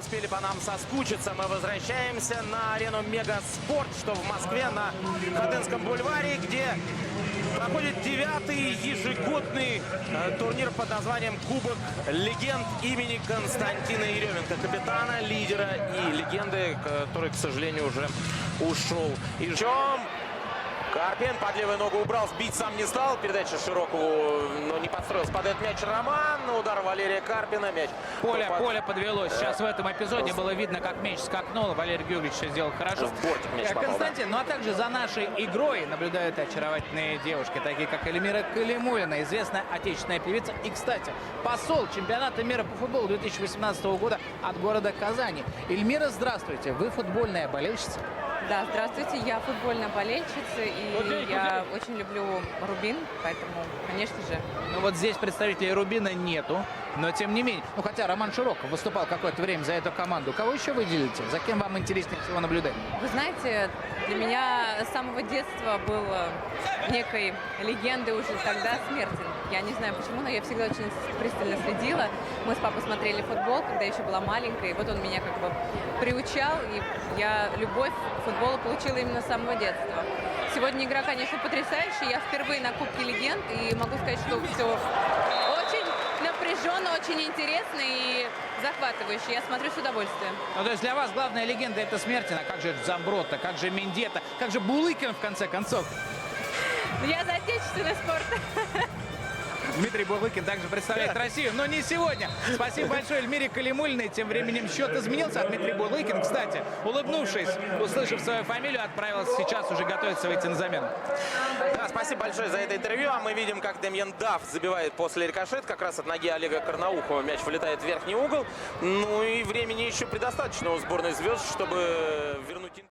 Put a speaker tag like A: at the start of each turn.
A: успели по нам соскучиться. Мы возвращаемся на арену Мегаспорт, что в Москве, на Ходынском бульваре, где проходит 9-й ежегодный турнир под названием Кубок легенд имени Константина Еременко, капитана, лидера и легенды, который, к сожалению, уже ушел. И в чем? Карпин под левую ногу убрал, сбить сам не стал. Передача Широкову, но не подстроился. Падает мяч Роман. Удар Валерия Карпина. Мяч.
B: Поле подвелось. Сейчас в этом эпизоде было видно, как мяч скакнул. Валерий Георгиевич все сделал хорошо. Константин, ну а также за нашей игрой наблюдают очаровательные девушки, такие как Эльмира Калимуллина, известная отечественная певица. И, кстати, посол чемпионата мира по футболу 2018 года от города Казани. Эльмира, здравствуйте. Вы футбольная болельщица?
C: Да, здравствуйте, я футбольная болельщица, и я очень люблю Рубин, поэтому, конечно же.
B: Ну вот здесь представителей Рубина нету, но тем не менее. Ну хотя Роман Широков выступал какое-то время за эту команду. Кого еще выделите? За кем вам интереснее всего наблюдать?
C: Вы знаете, для меня с самого детства был некой легендой уже тогда Смертин. Я не знаю почему, но я всегда очень пристально следила. Мы с папой смотрели футбол, когда еще была маленькая, и вот он меня как бы приучал, и я любовь к футболу получила именно с самого детства. Сегодня игра, конечно, потрясающая. Я впервые на Кубке легенд, и могу сказать, что все очень напряженно, очень интересно и захватывающе. Я смотрю с удовольствием.
B: Ну, то есть для вас главная легенда — это Смертина. Как же Замбротто, как же Мендета, как же Булыкин, в конце концов?
C: Я за отечественный спорт.
B: Дмитрий Булыкин также представляет Россию, но не сегодня. Спасибо большое Эльмире Калимуллиной. Тем временем счет изменился. А Дмитрий Булыкин, кстати, улыбнувшись, услышав свою фамилию, отправился сейчас уже готовится выйти на замену.
A: Да, спасибо большое за это интервью. А мы видим, как Демьян Даф забивает после рикошет. Как раз от ноги Олега Карнаухова мяч вылетает в верхний угол. Ну и времени еще предостаточно у сборной звезд, чтобы вернуть...